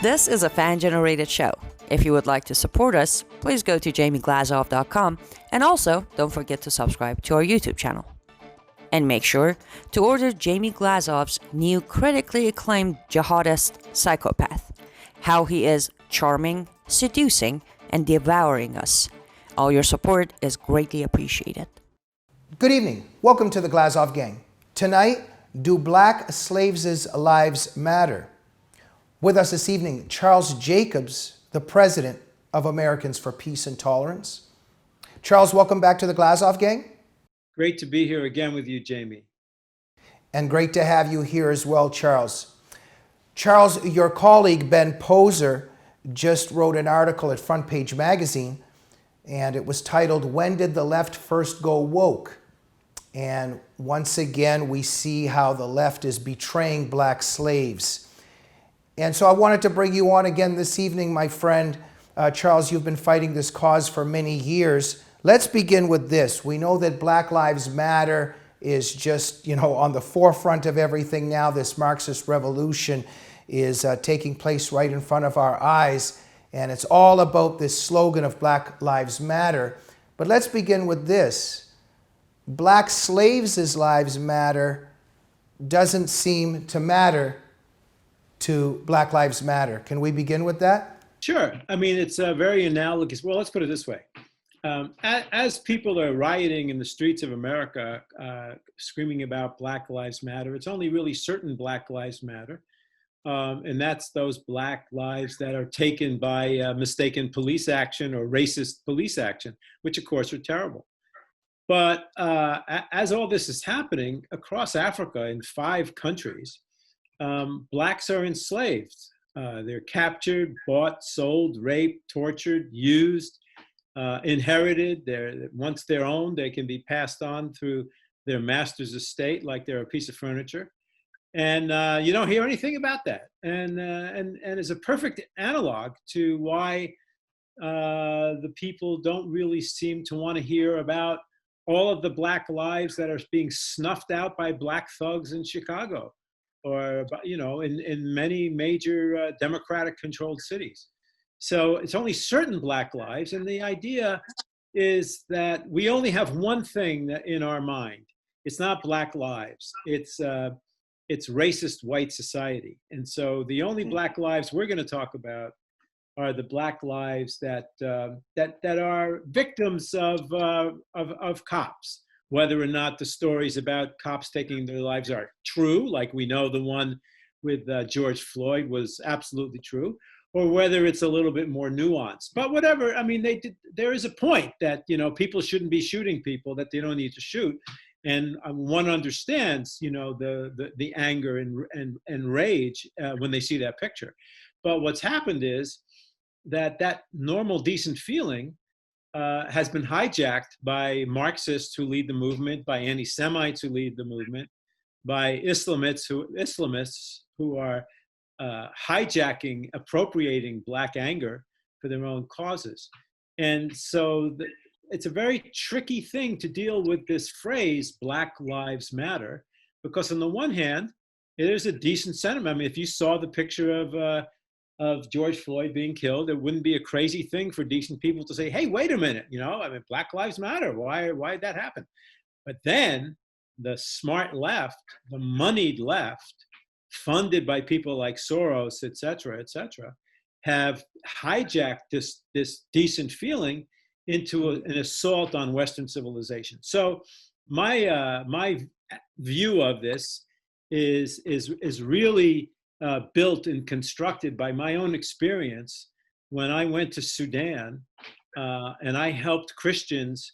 This is a fan-generated show. If you would like to support us, please go to jamieglazov.com, and also don't forget to subscribe to our YouTube channel. And make sure to order Jamie Glazov's new critically acclaimed jihadist psychopath, How He Is Charming, Seducing, and Devouring Us. All your support is greatly appreciated. Good evening. Welcome to the Glazov Gang. Tonight, do black slaves' lives matter? With us this evening, Charles Jacobs, the president of Americans for Peace and Tolerance. Charles, welcome back to the Glazov Gang. Great to be here again with you, Jamie. And great to have you here as well, Charles. Charles, your colleague, Ben Poser, just wrote an article at Front Page Magazine, and it was titled, "When Did the Left First Go Woke?" And once again, we see how the left is betraying black slaves. And so I wanted to bring you on again this evening, my friend. Charles, you've been fighting this cause for many years. Let's begin with this. We know that Black Lives Matter is just, on the forefront of everything now. This Marxist revolution is taking place right in front of our eyes. And it's all about this slogan of Black Lives Matter. But let's begin with this. Black slaves' lives matter doesn't seem to matter to Black Lives Matter. Can we begin with that? Sure. I mean, it's very analogous. Well, let's put it this way. As people are rioting in the streets of America, screaming about Black Lives Matter, it's only really certain Black Lives Matter. And that's those Black lives that are taken by mistaken police action or racist police action, which of course are terrible. But as all this is happening across Africa in 5 countries, blacks are enslaved. They're captured, bought, sold, raped, tortured, used, inherited. Once they're owned, they can be passed on through their master's estate like they're a piece of furniture. And you don't hear anything about that. And is a perfect analog to why the people don't really seem to want to hear about all of the black lives that are being snuffed out by black thugs in Chicago, or in many major Democratic-controlled cities. So it's only certain black lives, and the idea is that we only have one thing in our mind. It's not black lives. It's racist white society. And so the only black lives we're going to talk about are the black lives that are victims of cops, whether or not the stories about cops taking their lives are true, like we know the one with George Floyd was absolutely true, or whether it's a little bit more nuanced. But whatever, I mean, there is a point that people shouldn't be shooting people that they don't need to shoot. And one understands, the anger and rage when they see that picture. But what's happened is that normal, decent feeling has been hijacked by Marxists who lead the movement, by anti-Semites who lead the movement, by Islamists who are hijacking, appropriating black anger for their own causes. And so it's a very tricky thing to deal with this phrase, Black Lives Matter, because on the one hand, it is a decent sentiment. I mean, if you saw the picture of George Floyd being killed, it wouldn't be a crazy thing for decent people to say, hey, wait a minute, Black Lives Matter. Why did that happen? But then the smart left, the moneyed left, funded by people like Soros, et cetera, have hijacked this decent feeling into an assault on Western civilization. So my view of this is really built and constructed by my own experience when I went to Sudan and I helped Christians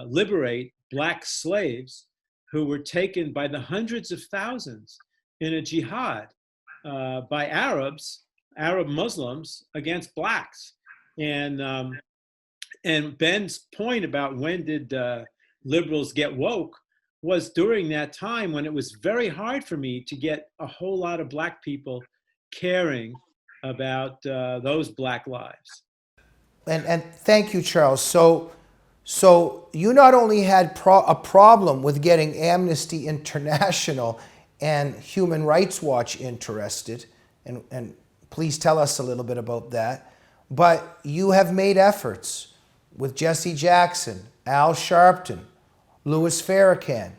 liberate black slaves who were taken by the hundreds of thousands in a jihad by Arab Muslims against blacks. And Ben's point about when did liberals get woke was during that time when it was very hard for me to get a whole lot of black people caring about those black lives. And thank you, Charles. So you not only had a problem with getting Amnesty International and Human Rights Watch interested and Please tell us a little bit about that. But you have made efforts with Jesse Jackson, Al Sharpton, Louis Farrakhan.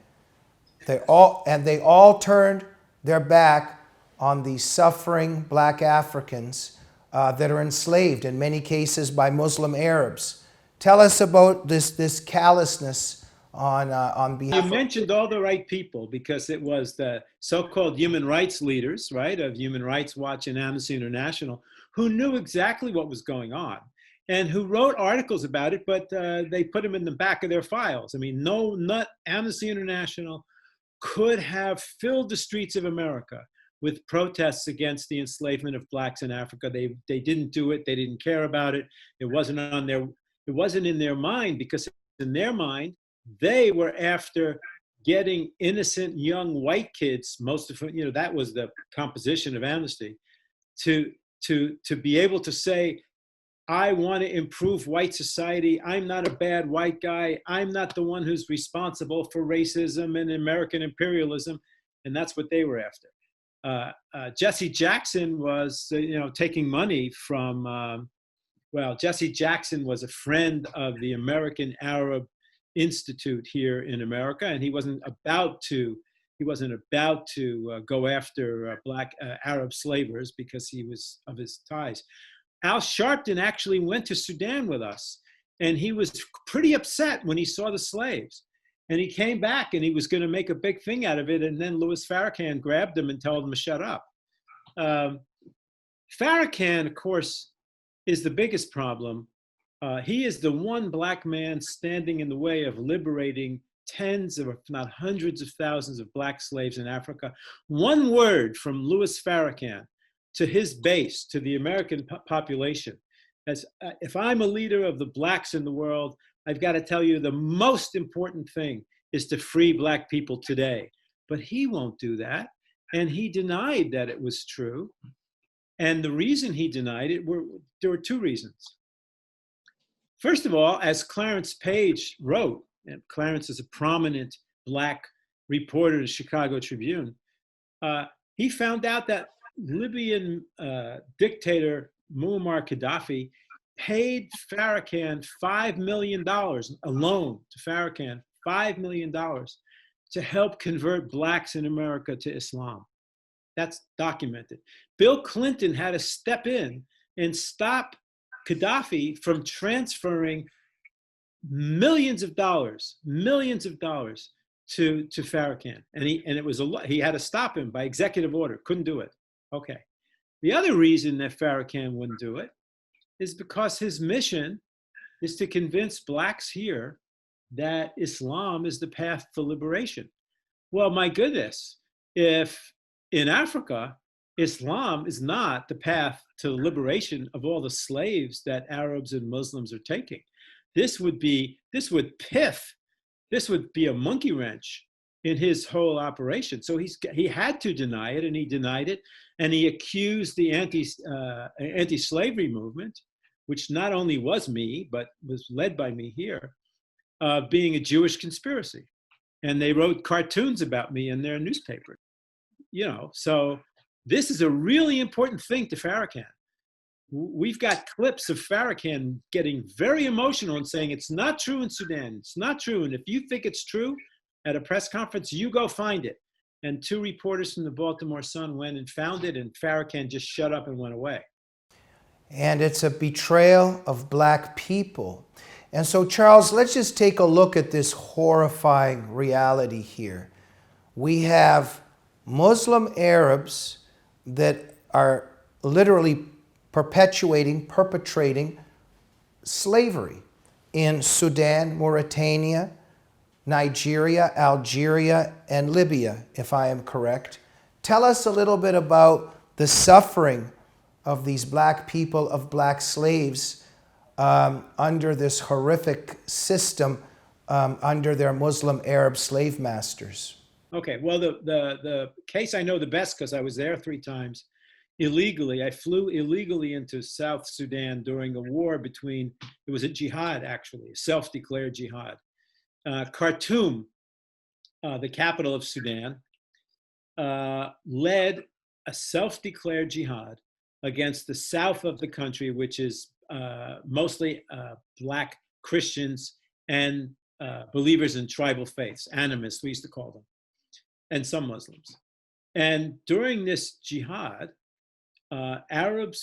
They all turned their back on the suffering black Africans that are enslaved, in many cases by Muslim Arabs. Tell us about this callousness on behalf You mentioned all the right people, because it was the so-called human rights leaders, right, of Human Rights Watch and Amnesty International, who knew exactly what was going on and who wrote articles about it, but they put them in the back of their files. I mean, not Amnesty International could have filled the streets of America with protests against the enslavement of blacks in Africa. They didn't do it. They didn't care about it. It wasn't in their mind, because in their mind, they were after getting innocent young white kids, most of whom, that was the composition of Amnesty, to be able to say, I want to improve white society. I'm not a bad white guy. I'm not the one who's responsible for racism and American imperialism. And that's what they were after. Jesse Jackson was, taking money from, Jesse Jackson was a friend of the American Arab Institute here in America, and he wasn't about to go after black Arab slavers because he was of his ties. Al Sharpton actually went to Sudan with us, and he was pretty upset when he saw the slaves. And he came back and he was going to make a big thing out of it, and then Louis Farrakhan grabbed him and told him to shut up. Farrakhan, of course, is the biggest problem. He is the one black man standing in the way of liberating tens of, if not hundreds of thousands of black slaves in Africa. One word from Louis Farrakhan to his base, to the American population, as if I'm a leader of the blacks in the world, I've got to tell you the most important thing is to free black people today. But he won't do that. And he denied that it was true. And the reason he denied it, there were two reasons. First of all, as Clarence Page wrote, and Clarence is a prominent black reporter at the Chicago Tribune, he found out that Libyan dictator Muammar Gaddafi paid Farrakhan $5 million, a loan to Farrakhan, $5 million, to help convert blacks in America to Islam. That's documented. Bill Clinton had to step in and stop Gaddafi from transferring millions of dollars to Farrakhan. And he had to stop him by executive order, couldn't do it. Okay. The other reason that Farrakhan wouldn't do it is because his mission is to convince blacks here that Islam is the path to liberation. Well, my goodness, if in Africa, Islam is not the path to the liberation of all the slaves that Arabs and Muslims are taking. This would be a monkey wrench in his whole operation. So he had to deny it, and he denied it, and he accused the anti-slavery movement, which not only was me, but was led by me here, of being a Jewish conspiracy. And they wrote cartoons about me in their newspaper. So this is a really important thing to Farrakhan. We've got clips of Farrakhan getting very emotional and saying, it's not true in Sudan, it's not true. And if you think it's true at a press conference, you go find it. And two reporters from the Baltimore Sun went and found it, and Farrakhan just shut up and went away. And it's a betrayal of black people. And so, Charles, let's just take a look at this horrifying reality here. We have Muslim Arabs that are literally perpetrating slavery in Sudan, Mauritania, Nigeria, Algeria, and Libya, if I am correct. Tell us a little bit about the suffering of these black people, of black slaves, under this horrific system, under their Muslim Arab slave masters. Okay, well, the case I know the best, because I was there 3 times illegally. I flew illegally into South Sudan during a war between, it was a jihad actually, a self-declared jihad. Khartoum, the capital of Sudan, led a self-declared jihad against the south of the country, which is mostly Black Christians and believers in tribal faiths, animists, we used to call them, and some Muslims. And during this jihad, Arab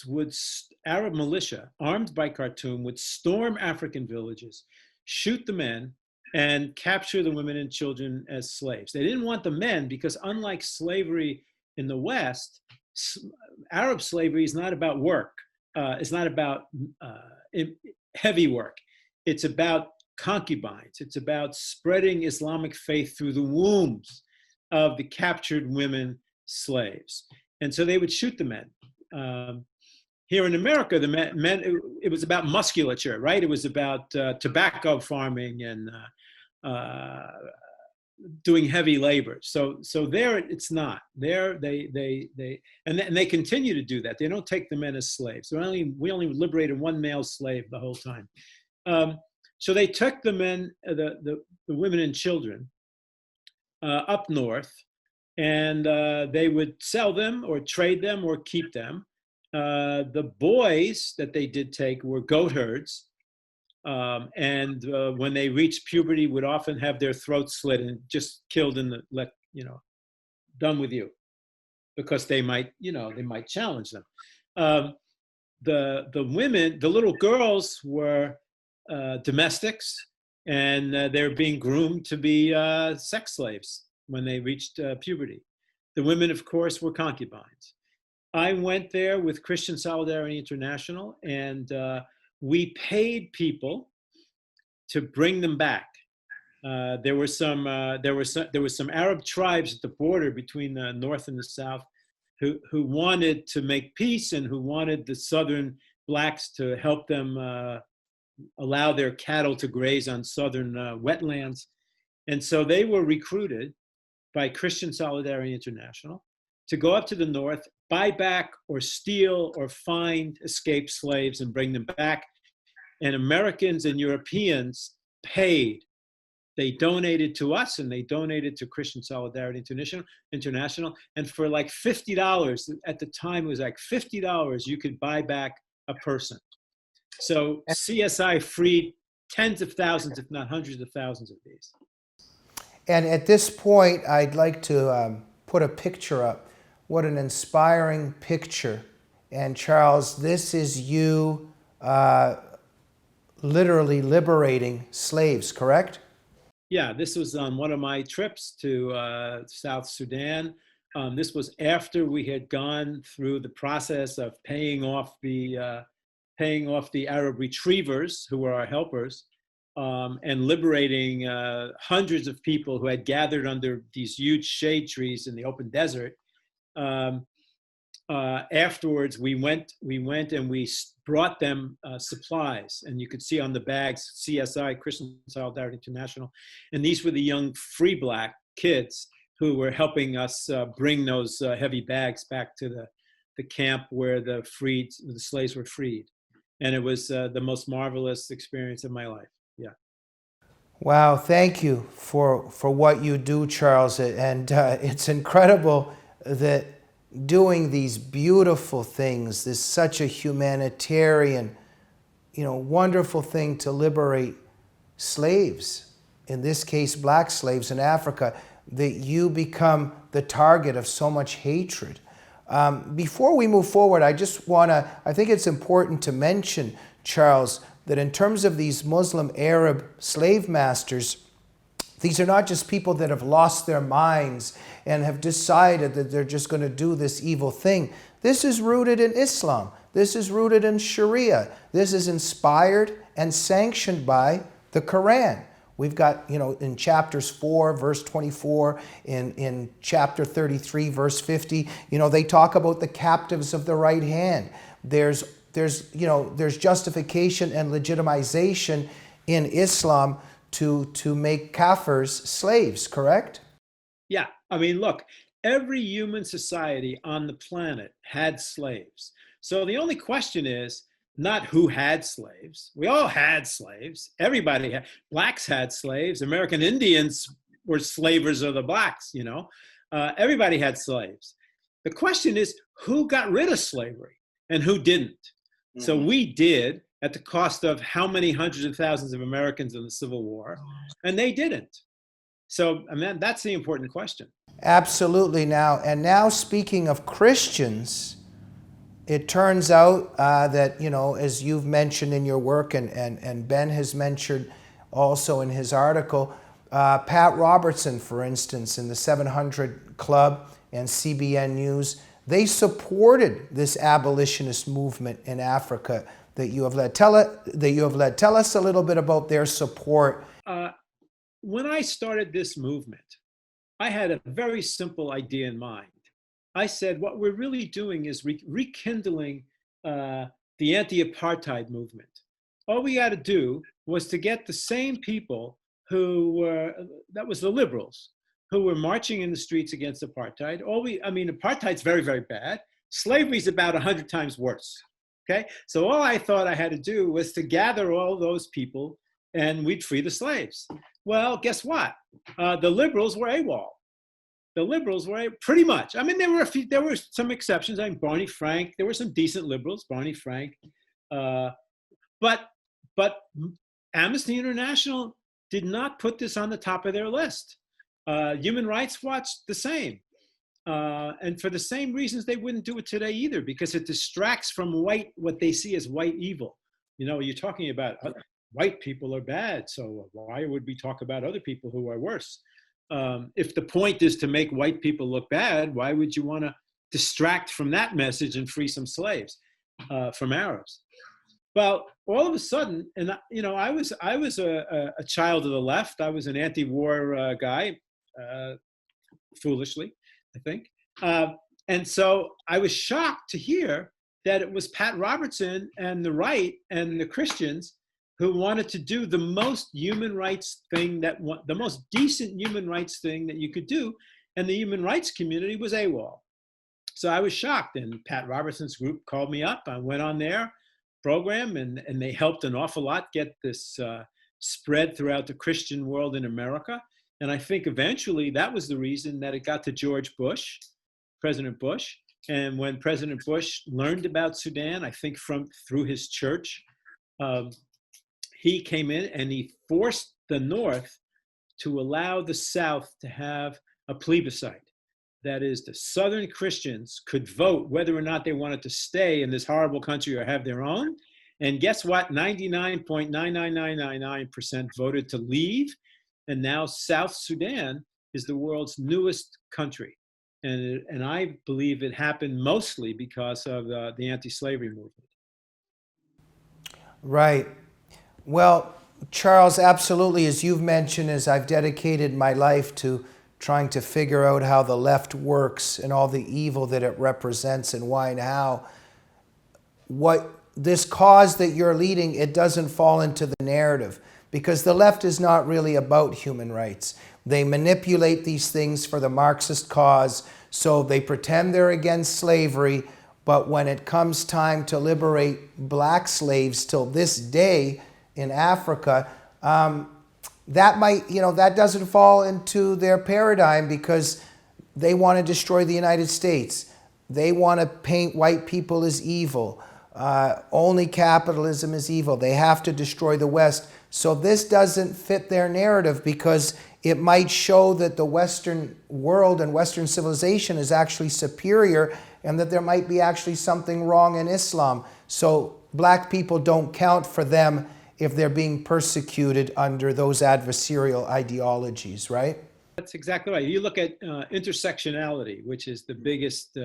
militia, armed by Khartoum, would storm African villages, shoot the men, and capture the women and children as slaves. They didn't want the men because, unlike slavery in the West, Arab slavery is not about work. It's not about heavy work. It's about concubines. It's about spreading Islamic faith through the wombs of the captured women slaves. And so they would shoot the men. Here in America, the men, it was about musculature, right? It was about tobacco farming and doing heavy labor. So there it's not. There they continue to do that. They don't take the men as slaves. We only liberated one male slave the whole time. So they took the men, the women and children up north, and they would sell them or trade them or keep them. The boys that they did take were goat herds, and when they reached puberty, would often have their throats slit and just killed in the done with you, because they might challenge them. The women, the little girls, were domestics, and they're being groomed to be sex slaves when they reached puberty. The women, of course, were concubines. I went there with Christian Solidarity International, and we paid people to bring them back. There were some Arab tribes at the border between the north and the south who wanted to make peace and who wanted the southern blacks to help them allow their cattle to graze on southern wetlands. And so they were recruited by Christian Solidarity International to go up to the north, buy back or steal or find escaped slaves and bring them back. And Americans and Europeans paid. They donated to us, and they donated to Christian Solidarity International. And for like $50, at the time it was like $50, you could buy back a person. So CSI freed tens of thousands, if not hundreds of thousands of these. And at this point, I'd like to put a picture up. What an inspiring picture. And Charles, this is you literally liberating slaves, correct? Yeah, this was on one of my trips to South Sudan. This was after we had gone through the process of paying off the Arab retrievers, who were our helpers, and liberating hundreds of people who had gathered under these huge shade trees in the open desert. Afterwards, we went and we brought them supplies, and you could see on the bags CSI, Christian Solidarity International, and these were the young free black kids who were helping us bring those heavy bags back to the camp where the slaves were freed, and it was the most marvelous experience of my life. Yeah. Wow, thank you for what you do, Charles, and it's incredible that doing these beautiful things, this such a humanitarian, wonderful thing to liberate slaves, in this case, black slaves in Africa, that you become the target of so much hatred. Before we move forward, I think it's important to mention, Charles, that in terms of these Muslim Arab slave masters, these are not just people that have lost their minds and have decided that they're just going to do this evil thing. This is rooted in Islam. This is rooted in Sharia. This is inspired and sanctioned by the Quran. We've got, in chapters 4, verse 24, in chapter 33, verse 50, they talk about the captives of the right hand. There's justification and legitimization in Islam to make kafirs slaves, correct? Yeah, I mean, look, every human society on the planet had slaves. So the only question is not who had slaves. We all had slaves. Everybody had. Blacks had slaves. American Indians were slavers of the blacks, Everybody had slaves. The question is, who got rid of slavery? and who didn't. So we did at the cost of how many hundreds of thousands of Americans in the Civil War, and they didn't. So, I mean, that's the important question. Absolutely. Now speaking of Christians, it turns out that, you know, as you've mentioned in your work and Ben has mentioned also in his article, Pat Robertson, for instance, in the 700 Club and CBN News, they supported this abolitionist movement in Africa that you have led. Tell us a little bit about their support. When I started this movement, I had a very simple idea in mind. I said, what we're really doing is rekindling the anti-apartheid movement. All we got to do was to get the same people who were, that was the liberals, who were marching in the streets against apartheid. Apartheid's very, very bad. Slavery's about 100 times worse. Okay, so all I thought I had to do was to gather all those people and we'd free the slaves. Well, guess what? The liberals were AWOL. The liberals were pretty much. I mean, there were some exceptions. I mean, Barney Frank. There were some decent liberals, Barney Frank, but Amnesty International did not put this on the top of their list. Human Rights Watch, the same. And for the same reasons, they wouldn't do it today either, because it distracts from what they see as white evil. You know, you're talking about white people are bad, so why would we talk about other people who are worse? If the point is to make white people look bad, why would you want to distract from that message and free some slaves from Arabs? Well, all of a sudden, and you know, I was a child of the left. I was an anti-war guy, foolishly, I think. And so I was shocked to hear that it was Pat Robertson and the right and the Christians who wanted to do the most human rights thing, the most decent human rights thing that you could do. And the human rights community was AWOL. So I was shocked. And Pat Robertson's group called me up. I went on their program and they helped an awful lot get this spread throughout the Christian world in America. And I think eventually that was the reason that it got to George Bush, President Bush. And when President Bush learned about Sudan, I think through his church, he came in and he forced the North to allow the South to have a plebiscite. That is, the Southern Christians could vote whether or not they wanted to stay in this horrible country or have their own. And guess what? 99.99999% voted to leave. And now South Sudan is the world's newest country. And I believe it happened mostly because of the anti-slavery movement. Right. Well, Charles, absolutely, as you've mentioned, as I've dedicated my life to trying to figure out how the left works and all the evil that it represents and why and how, what this cause that you're leading, it doesn't fall into the narrative, because the left is not really about human rights. They manipulate these things for the Marxist cause, so they pretend they're against slavery, but when it comes time to liberate black slaves till this day in Africa, that doesn't fall into their paradigm, because they want to destroy the United States. They want to paint white people as evil. Only capitalism is evil. They have to destroy the West. So this doesn't fit their narrative, because it might show that the Western world and Western civilization is actually superior, and that there might be actually something wrong in Islam. So black people don't count for them if they're being persecuted under those adversarial ideologies, right? That's exactly right. You look at intersectionality, which is the biggest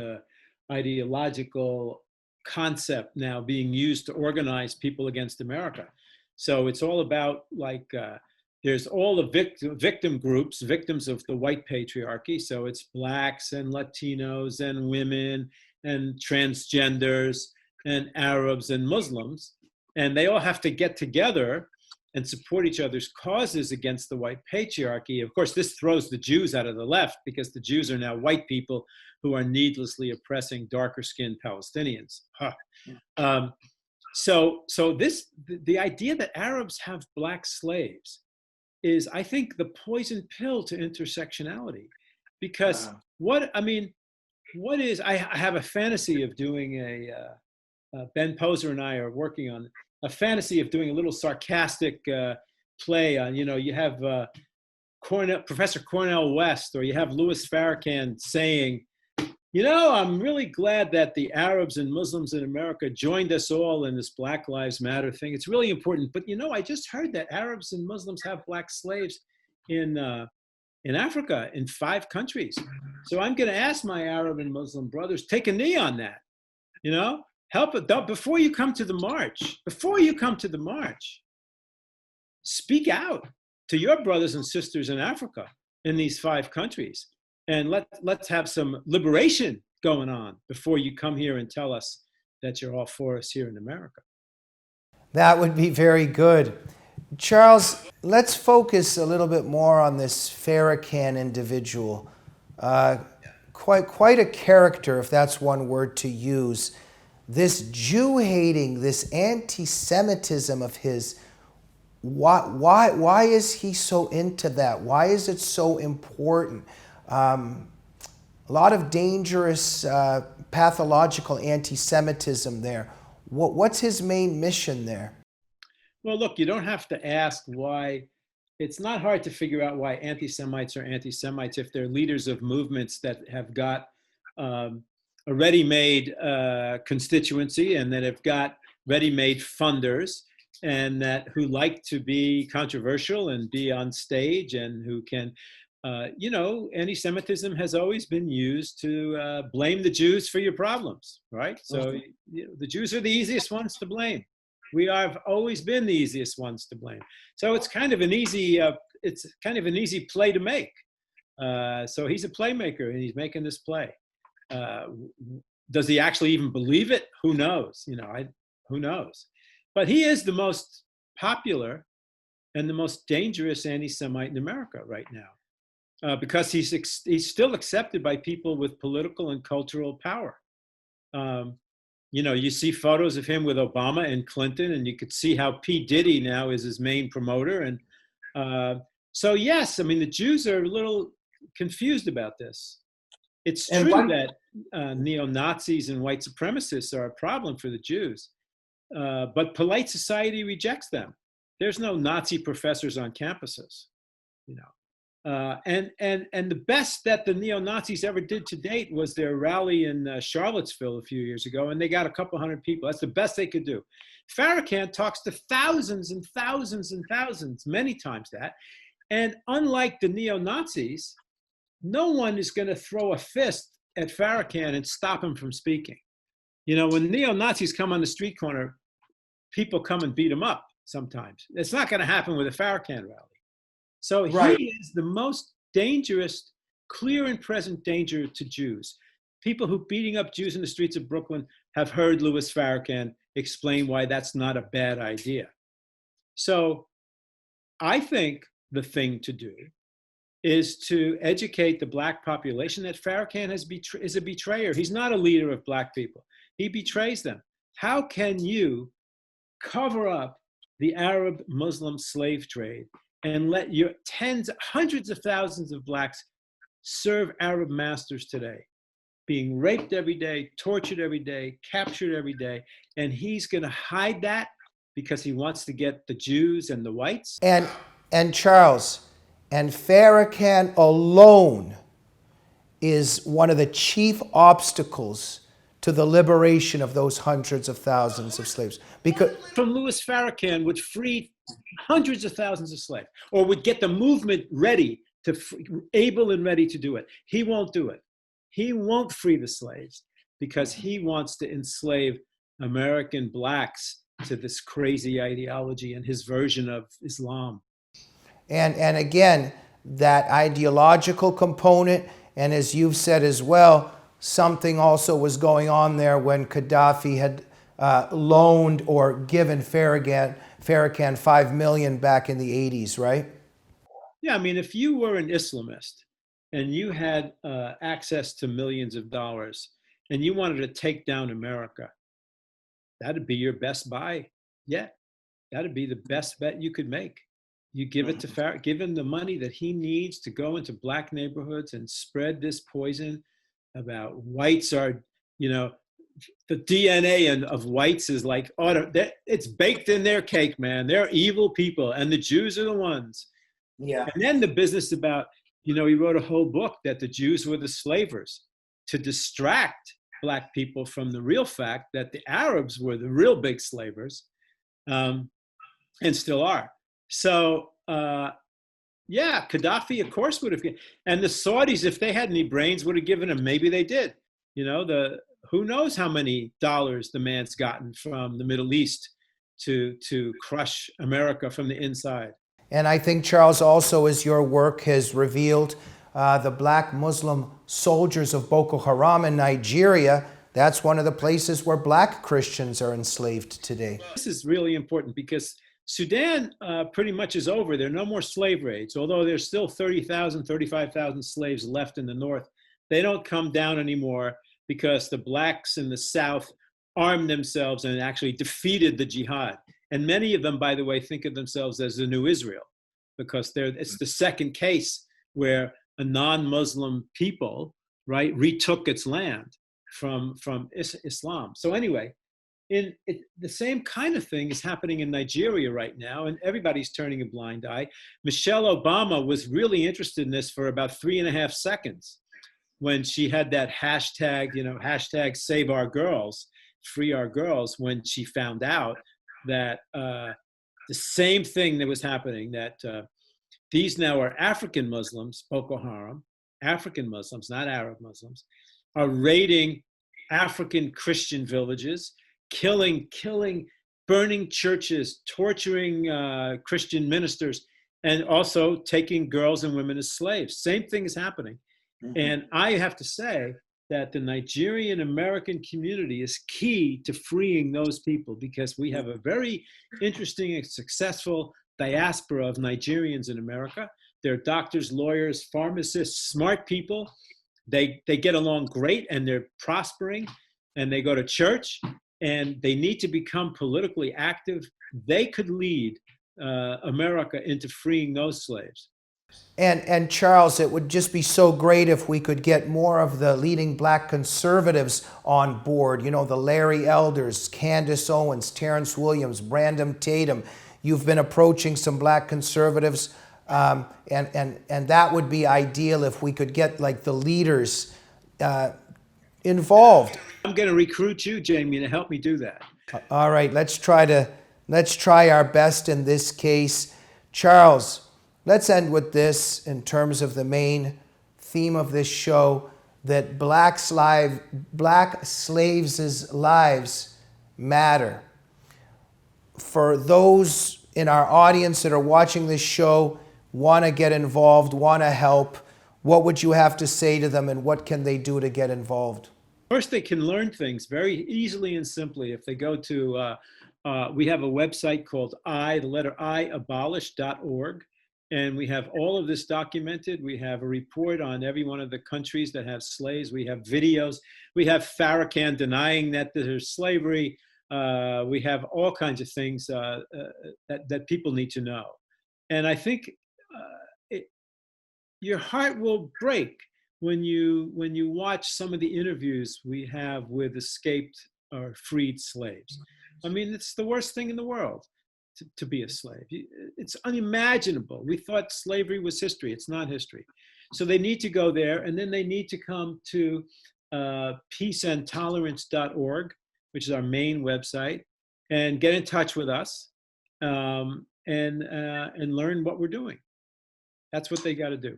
ideological concept now being used to organize people against America. So it's all about, like, there's all the victim groups, victims of the white patriarchy. So it's blacks and Latinos and women and transgenders and Arabs and Muslims. And they all have to get together and support each other's causes against the white patriarchy. Of course, this throws the Jews out of the left, because the Jews are now white people who are needlessly oppressing darker-skinned Palestinians. So the idea that Arabs have black slaves is, I think, the poison pill to intersectionality. Because I have a fantasy of doing Ben Poser and I are working on a fantasy of doing a little sarcastic play on, you have Professor Cornel West, or you have Louis Farrakhan saying, I'm really glad that the Arabs and Muslims in America joined us all in this Black Lives Matter thing. It's really important. But, I just heard that Arabs and Muslims have black slaves in Africa, in 5 countries. So I'm going to ask my Arab and Muslim brothers, take a knee on that, help it before you come to the march, speak out to your brothers and sisters in Africa, in these 5 countries. And let's have some liberation going on before you come here and tell us that you're all for us here in America. That would be very good. Charles, let's focus a little bit more on this Farrakhan individual. Quite a character, if that's one word to use. This Jew-hating, this anti-Semitism of his, why is he so into that? Why is it so important? A lot of dangerous pathological anti-Semitism there. What's his main mission there? Well, look, you don't have to ask why. It's not hard to figure out why anti-Semites are anti-Semites if they're leaders of movements that have got a ready-made constituency, and that have got ready-made funders, and who like to be controversial and be on stage, and who can, anti-Semitism has always been used to blame the Jews for your problems, right? So the Jews are the easiest ones to blame. We have always been the easiest ones to blame. So it's kind of an easy play to make. So he's a playmaker, and he's making this play. Does he actually even believe it? Who knows? Who knows? But he is the most popular and the most dangerous anti-Semite in America right now, because he's still accepted by people with political and cultural power. You see photos of him with Obama and Clinton, and you could see how P. Diddy now is his main promoter. And so, yes, the Jews are a little confused about this. It's true that neo-Nazis and white supremacists are a problem for the Jews, but polite society rejects them. There's no Nazi professors on campuses, and the best that the neo-Nazis ever did to date was their rally in Charlottesville a few years ago, and they got a couple hundred people. That's the best they could do. Farrakhan talks to thousands and thousands and thousands, many times that. And unlike the neo-Nazis, no one is going to throw a fist at Farrakhan and stop him from speaking. When neo-Nazis come on the street corner, people come and beat them up sometimes. It's not going to happen with a Farrakhan rally. So he is the most dangerous, clear and present danger to Jews. People who beating up Jews in the streets of Brooklyn have heard Louis Farrakhan explain why that's not a bad idea. So I think the thing to do is to educate the black population that Farrakhan is a betrayer. He's not a leader of black people. He betrays them. How can you cover up the Arab Muslim slave trade and let your hundreds of thousands of blacks serve Arab masters today, being raped every day, tortured every day, captured every day, and he's going to hide that because he wants to get the Jews and the whites? And Charles, and Farrakhan alone is one of the chief obstacles to the liberation of those hundreds of thousands of slaves. Because from Louis Farrakhan would free hundreds of thousands of slaves, or would get the movement ready able and ready to do it. He won't do it. He won't free the slaves because he wants to enslave American blacks to this crazy ideology and his version of Islam. And again, that ideological component, and as you've said as well, something also was going on there when Gaddafi had loaned or given Farrakhan $5 million back in the 80s, right? Yeah, if you were an Islamist and you had access to millions of dollars and you wanted to take down America, that'd be your best buy yet. That'd be the best bet you could make. You give it to Farrakhan, give him the money that he needs to go into black neighborhoods and spread this poison about whites are, the DNA of whites is like, it's baked in their cake, man. They're evil people, and the Jews are the ones. Yeah. And then the business about, he wrote a whole book that the Jews were the slavers to distract Black people from the real fact that the Arabs were the real big slavers, and still are. So, yeah, Gaddafi, of course, would have, and the Saudis, if they had any brains, would have given him. Maybe they did. Who knows how many dollars the man's gotten from the Middle East to crush America from the inside. And I think, Charles, also as your work has revealed, the Black Muslim soldiers of Boko Haram in Nigeria, that's one of the places where Black Christians are enslaved today. This is really important because Sudan pretty much is over. There are no more slave raids, although there's still 30,000, 35,000 slaves left in the north. They don't come down anymore because the Blacks in the south armed themselves and actually defeated the jihad. And many of them, by the way, think of themselves as the new Israel, because it's the second case where a non-Muslim people, right, retook its land from Islam. So anyway, the same kind of thing is happening in Nigeria right now, and everybody's turning a blind eye. Michelle Obama was really interested in this for about 3.5 seconds when she had that hashtag save our girls, free our girls, when she found out that the same thing that was happening, that these now are African Muslims, Boko Haram, African Muslims, not Arab Muslims, are raiding African Christian villages, killing, burning churches, torturing Christian ministers, and also taking girls and women as slaves. Same thing is happening. Mm-hmm. And I have to say that the Nigerian American community is key to freeing those people, because we have a very interesting and successful diaspora of Nigerians in America. They're doctors, lawyers, pharmacists, smart people. They get along great, and they're prospering, and they go to church, and they need to become politically active. They could lead America into freeing those slaves. And Charles, it would just be so great if we could get more of the leading Black conservatives on board. The Larry Elders, Candace Owens, Terrence Williams, Brandon Tatum. You've been approaching some Black conservatives, and that would be ideal if we could get like the leaders involved. I'm going to recruit you, Jamie, to help me do that. All right, let's try our best in this case. Charles, let's end with this in terms of the main theme of this show, that Black slaves' lives matter. For those in our audience that are watching this show, want to get involved, want to help, what would you have to say to them, and what can they do to get involved? First, they can learn things very easily and simply if they go to, we have a website called abolish.org. And we have all of this documented. We have a report on every one of the countries that have slaves. We have videos. We have Farrakhan denying that there's slavery. We have all kinds of things that people need to know. And I think your heart will break when you watch some of the interviews we have with escaped or freed slaves. I mean, it's the worst thing in the world to be a slave. It's unimaginable. We thought slavery was history. It's not history. So they need to go there, and then they need to come to peaceandtolerance.org, which is our main website, and get in touch with us and learn what we're doing. That's what they got to do.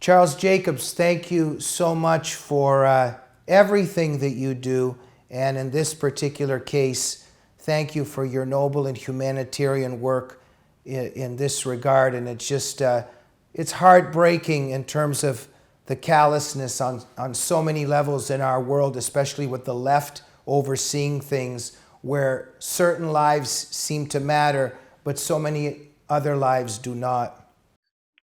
Charles Jacobs, thank you so much for everything that you do, and in this particular case, thank you for your noble and humanitarian work in this regard. And it's just, it's heartbreaking in terms of the callousness on so many levels in our world, especially with the left overseeing things where certain lives seem to matter, but so many other lives do not.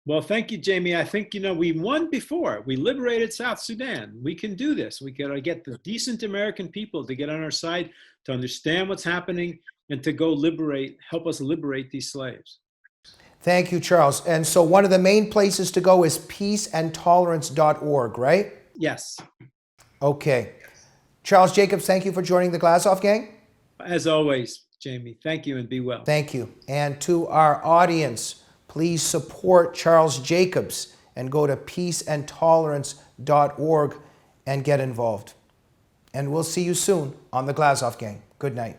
Well, thank you, Jamie. I think, we won before. We liberated South Sudan. We can do this. We got to get the decent American people to get on our side, to understand what's happening, and to go help us liberate these slaves. Thank you, Charles. And so one of the main places to go is peaceandtolerance.org, right? Yes. Okay. Charles Jacobs, thank you for joining the Glazov Gang. As always, Jamie, thank you and be well. Thank you. And to our audience, please support Charles Jacobs and go to peaceandtolerance.org and get involved. And we'll see you soon on the Glazov Gang. Good night.